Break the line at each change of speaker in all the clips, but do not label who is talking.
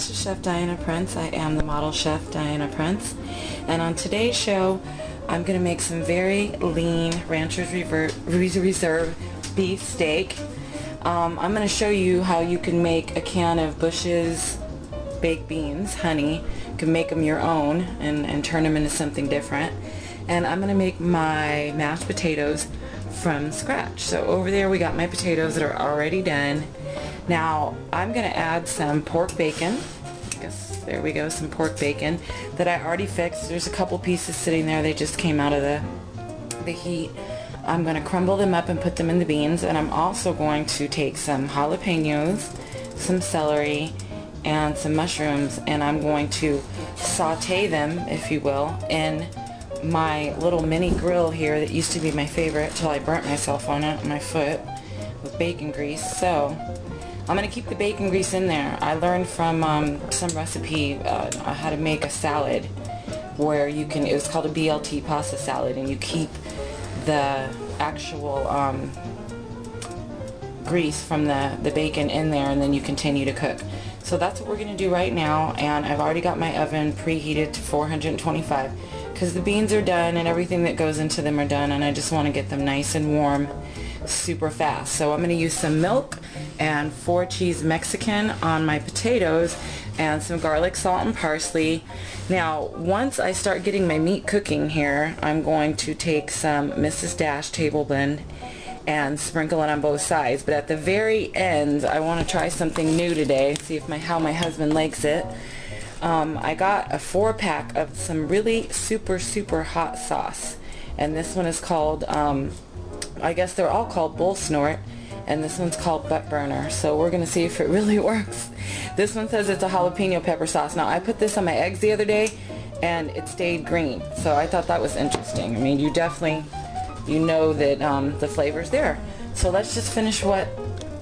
this is Chef Dianna Prince. I am the model chef Dianna Prince, and on today's show I'm going to make some very lean Rancher's Reserve beef steak. I'm going to show you how you can make a can of Bush's baked beans, honey. You can make them your own and turn them into something different. And I'm going to make my mashed potatoes from scratch. So over there we got my potatoes that are already done. Now I'm going to add some pork bacon. I guess there we go, some pork bacon that I already fixed. There's a couple pieces sitting there. They just came out of the heat. I'm going to crumble them up and put them in the beans, and I'm also going to take some jalapenos, some celery, and some mushrooms, and I'm going to saute them, if you will, in my little mini grill here that used to be my favorite till I burnt myself on it, my foot, with bacon grease. So I'm going to keep the bacon grease in there. I learned from some recipe how to make a salad where you can, it was called a BLT pasta salad, and you keep the actual grease from the bacon in there, and then you continue to cook. So that's what we're going to do right now, and I've already got my oven preheated to 425 because the beans are done and everything that goes into them are done, and I just want to get them nice and warm super fast. So I'm going to use some milk and 4 cheese Mexican on my potatoes and some garlic, salt, and parsley. Now once I start getting my meat cooking here, I'm going to take some Mrs. Dash table blend and sprinkle it on both sides. But at the very end I want to try something new today, see if how my husband likes it. I got a 4-pack of some really super hot sauce, and this one is called I guess they're all called Bull Snort, and this one's called Butt Burner. So we're gonna see if it really works. This one says it's a jalapeno pepper sauce. Now I put this on my eggs the other day and it stayed green, so I thought that was interesting. I mean, you definitely, you know that the flavor's there. So let's just finish what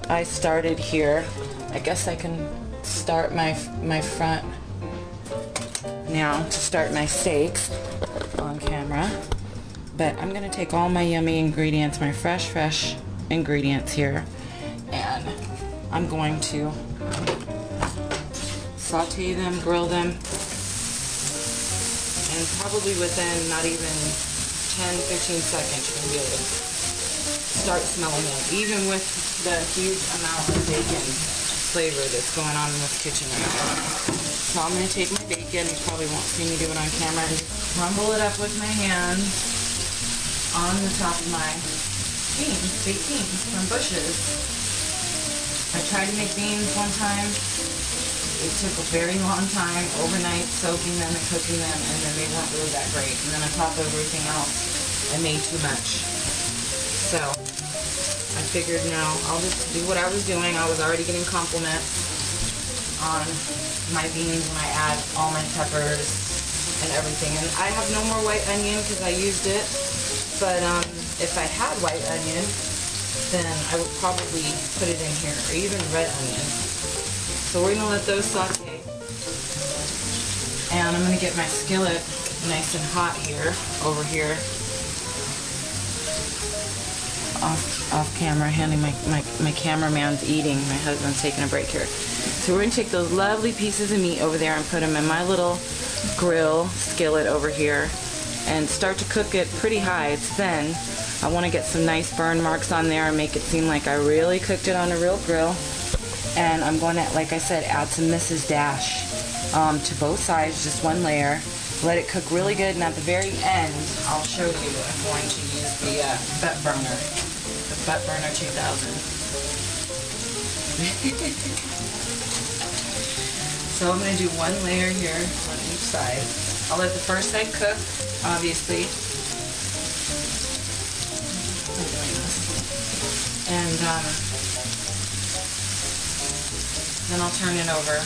I started here. I guess I can start my front now to start my steaks on camera. But I'm going to take all my yummy ingredients, my fresh ingredients here, and I'm going to saute them, grill them, and probably within not even 10-15 seconds you can be able to start smelling them, even with the huge amount of bacon flavor that's going on in this kitchen right now. So I'm going to take my bacon, you probably won't see me do it on camera, and just crumble it up with my hands on the top of my beans, baked beans from Bush's. I tried to make beans one time. It took a very long time, overnight, soaking them and cooking them, and then they weren't really that great. And then on top of everything else, I made too much. So I figured, no, I'll just do what I was doing. I was already getting compliments on my beans when I add all my peppers and everything. And I have no more white onion because I used it. But if I had white onion, then I would probably put it in here, or even red onion. So we're going to let those saute. And I'm going to get my skillet nice and hot here, over here, off camera, handing my cameraman's eating. My husband's taking a break here. So we're going to take those lovely pieces of meat over there and put them in my little grill skillet over here, and start to cook it pretty high. It's thin. I want to get some nice burn marks on there and make it seem like I really cooked it on a real grill. And I'm going to, like I said, add some Mrs. Dash to both sides, just one layer. Let it cook really good, and at the very end, I'll show you. I'm going to use the Butt Burner, the Butt Burner 2000. So I'm going to do one layer here on each side. I'll let the first side cook, obviously. And then I'll turn them over, and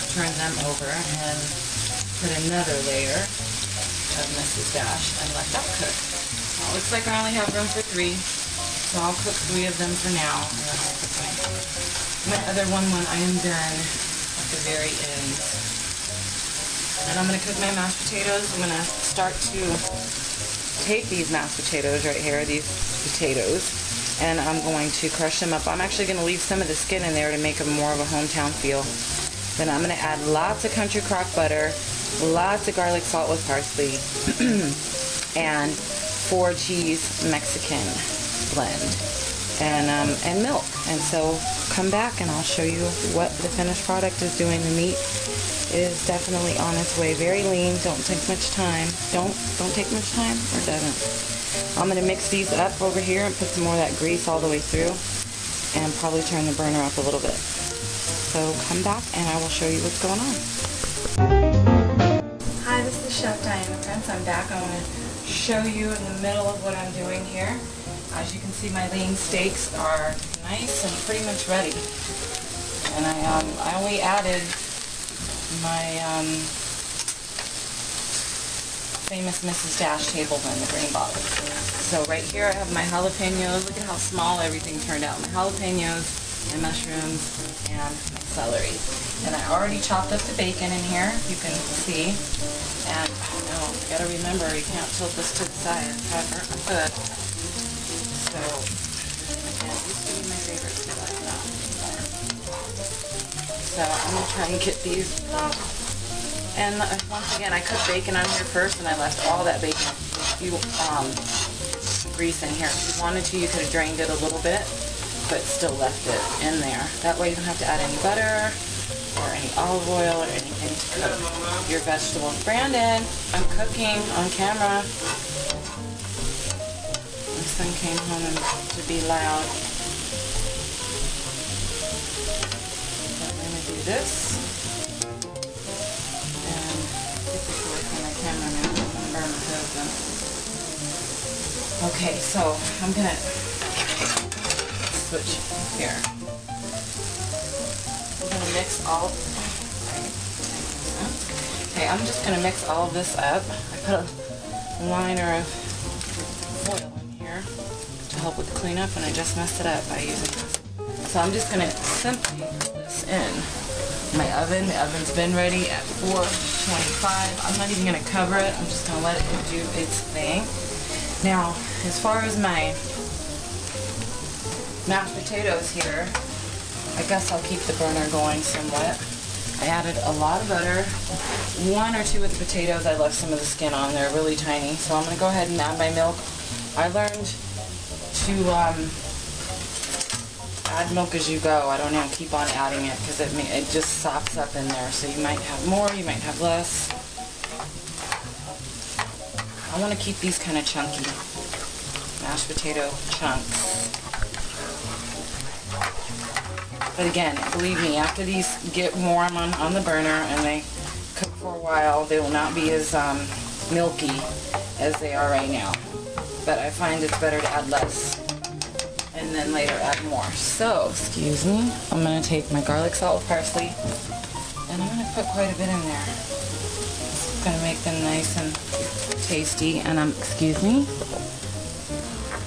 put another layer of Mrs. Dash and let that cook. Well, it looks like I only have room for 3, so I'll cook 3 of them for now, and then I'll cook my other one when I am done at the very end. And I'm going to cook my mashed potatoes. I'm going to start to take these mashed potatoes right here, these potatoes, and I'm going to crush them up. I'm actually going to leave some of the skin in there to make them more of a hometown feel. Then I'm going to add lots of country crock butter, lots of garlic salt with parsley, and 4 cheese Mexican blend, and milk. And so come back and I'll show you what the finished product is doing. The meat is definitely on its way. Very lean, don't take much time. Don't take much time, or doesn't. I'm going to mix these up over here and put some more of that grease all the way through, and probably turn the burner up a little bit. So come back and I will show you what's going on. Hi, this is Chef Dianna, friends. I'm back. I want to show you in the middle of what I'm doing here. As you can see, my lean steaks are nice and pretty much ready. And I only added my famous Mrs. Dash table in the green bottle. So right here I have my jalapenos. Look at how small everything turned out. My jalapenos, my mushrooms, and my celery. And I already chopped up the bacon in here, you can see. And oh no, you gotta remember, you can't tilt this to the side. I burnt my foot. So, again, these would be my favorites, but that's not anymore. So I'm gonna try and get these off. And once again, I cooked bacon on here first, and I left all that bacon grease in here. If you wanted to, you could have drained it a little bit, but still left it in there. That way you don't have to add any butter or any olive oil or anything to cook your vegetables. Brandon, I'm cooking on camera. My son came home to be loud. So I'm going to do this. And get this away from my camera now. I'm going to burn my husband. Okay, so I'm going to switch here. I'm going to mix all, okay, I'm just going to mix all of this up. I put a liner of foil in here to help with the cleanup, and I just messed it up by using this. So I'm just going to simply put this in my oven. The oven's been ready at 425. I'm not even going to cover it. I'm just going to let it do its thing. Now, as far as my mashed potatoes here, I guess I'll keep the burner going somewhat. I added a lot of butter. 1 or 2 of the potatoes, I left some of the skin on there, really tiny. So I'm going to go ahead and add my milk. I learned to add milk as you go. I don't know, keep on adding it because it just sops up in there. So you might have more, you might have less. I want to keep these kind of chunky, mashed potato chunks. But again, believe me, after these get warm on the burner and they cook for a while, they will not be as milky as they are right now. But I find it's better to add less and then later add more. So, excuse me, I'm going to take my garlic salt with parsley, and I'm going to put quite a bit in there. It's going to make them nice and tasty. And excuse me,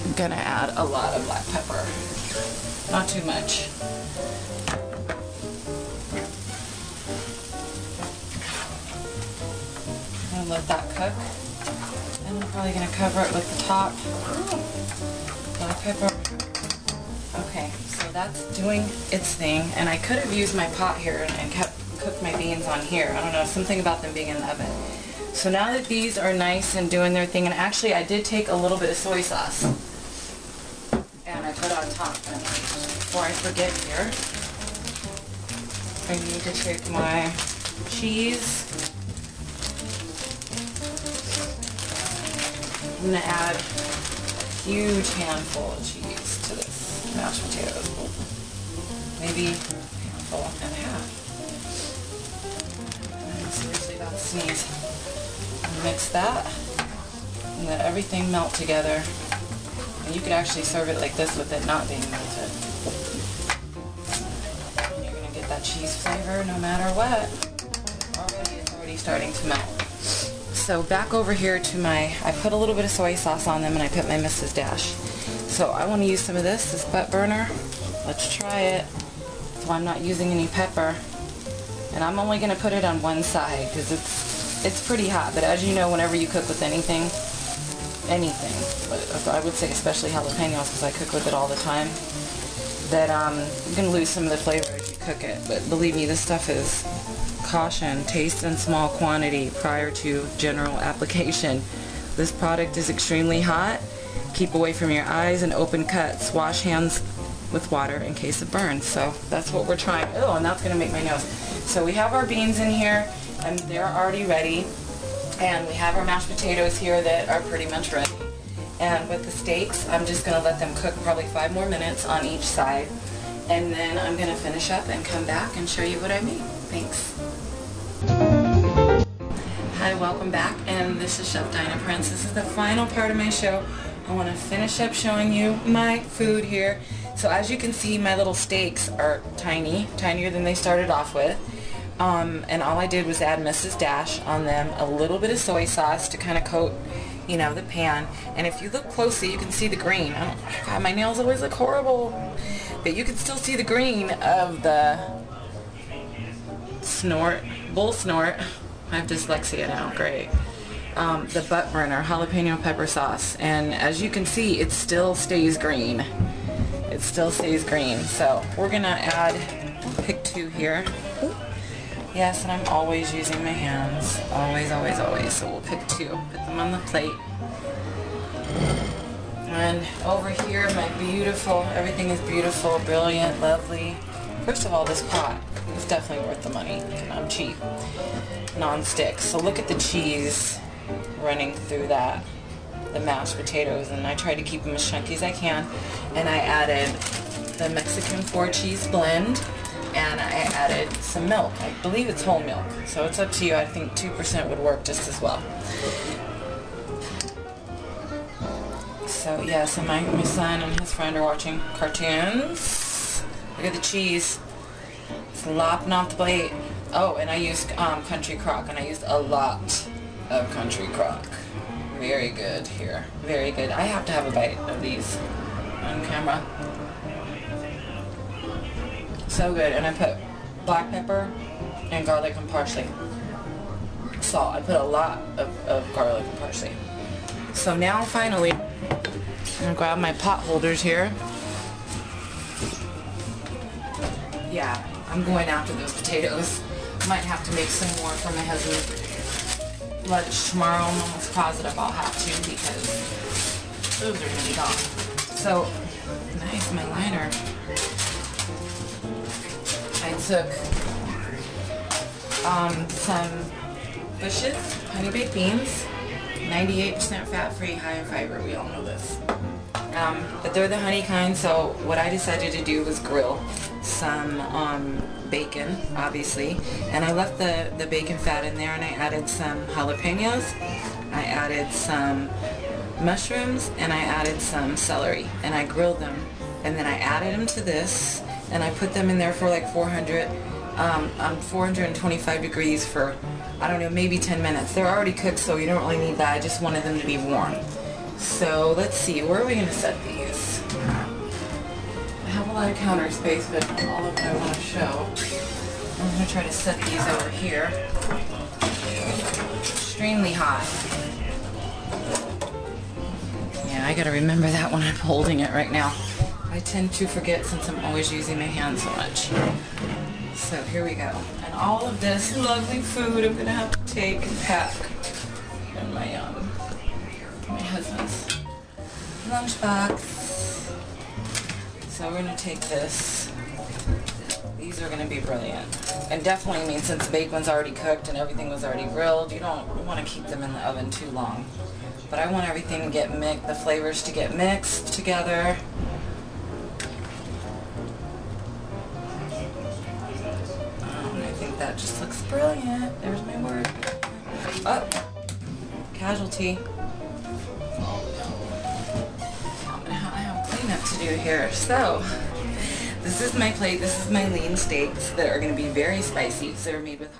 I'm going to add a lot of black pepper. Not too much. I'm going to let that cook. And I'm probably going to cover it with the top. Black pepper. Okay, so that's doing its thing. And I could have used my pot here and cooked my beans on here. I don't know, something about them being in the oven. So now that these are nice and doing their thing, and actually I did take a little bit of soy sauce and I put on top. And before I forget here, I need to take my cheese. I'm going to add a huge handful of cheese to this mashed potatoes. Maybe a handful and a half. I'm seriously about to sneeze. Mix that and let everything melt together. And you could actually serve it like this with it not being melted. And you're going to get that cheese flavor no matter what. Already, it's already starting to melt. So back over here to I put a little bit of soy sauce on them, and I put my Mrs. Dash. So I want to use some of this butt burner. Let's try it. So I'm not using any pepper. And I'm only going to put it on one side because it's pretty hot. But as you know, whenever you cook with anything, but I would say especially jalapenos because I cook with it all the time, that you can lose some of the flavor as you cook it. But believe me, this stuff is caution, taste in small quantity prior to general application. This product is extremely hot. Keep away from your eyes and open cuts. Wash hands with water in case of burns. So that's what we're trying. Oh, and that's going to make my nose. So we have our beans in here, and they're already ready. And we have our mashed potatoes here that are pretty much ready. And with the steaks, I'm just going to let them cook probably 5 more minutes on each side. And then I'm going to finish up and come back and show you what I made. Thanks. Hi, welcome back. And this is Chef Dianna Prince. This is the final part of my show. I want to finish up showing you my food here. So as you can see, my little steaks are tiny, tinier than they started off with. And all I did was add Mrs. Dash on them, a little bit of soy sauce to kind of coat, you know, the pan. And if you look closely, you can see the green. God, my nails always look horrible. But you can still see the green of the bull snort. I have dyslexia now, great. The butt burner, jalapeno pepper sauce. And as you can see, it still stays green. It still stays green. So we're gonna add, pick 2 here. Yes, and I'm always using my hands. Always, always, always. So we'll pick 2. Put them on the plate. And over here, my beautiful, everything is beautiful, brilliant, lovely. First of all, this pot is definitely worth the money. I'm cheap. Non-stick. So look at the cheese running through that. The mashed potatoes. And I try to keep them as chunky as I can. And I added the Mexican 4-cheese blend. And I added some milk. I believe it's whole milk. So it's up to you. I think 2% would work just as well. So yeah, so my son and his friend are watching cartoons. Look at the cheese. It's lopping off the plate. Oh, and I used country crock, and I used a lot of country crock. Very good here. Very good. I have to have a bite of these on camera. So good. And I put black pepper and garlic and parsley. Salt. I put a lot of garlic and parsley. So now finally, I'm going to grab my pot holders here. Yeah, I'm going after those potatoes. Might have to make some more for my husband's lunch tomorrow. I'm almost positive I'll have to because those are going to be gone. So, nice, my liner. I took some Bush's honey baked beans, 98% fat-free, high in fiber. We all know this. But they're the honey kind, so what I decided to do was grill some bacon, obviously, and I left the bacon fat in there, and I added some jalapenos, I added some mushrooms, and I added some celery, and I grilled them, and then I added them to this, and I put them in there for like 425 degrees for, I don't know, maybe 10 minutes. They're already cooked, so you don't really need that. I just wanted them to be warm. So let's see, where are we going to set these? I have a lot of counter space, but not all of it I want to show. I'm going to try to set these over here. Extremely hot. Yeah, I got to remember that when I'm holding it right now. I tend to forget since I'm always using my hands so much. So here we go. And all of this lovely food I'm going to have to take and pack in my husband's lunchbox. So we're going to take this. These are going to be brilliant. And definitely, I mean, since the bacon's already cooked and everything was already grilled, you don't want to keep them in the oven too long. But I want everything to get mixed, the flavors to get mixed together. I think that just looks brilliant. There's my word. Oh, casualty. I have cleanup to do here. So, this is my plate. This is my lean steaks that are going to be very spicy. So they're made with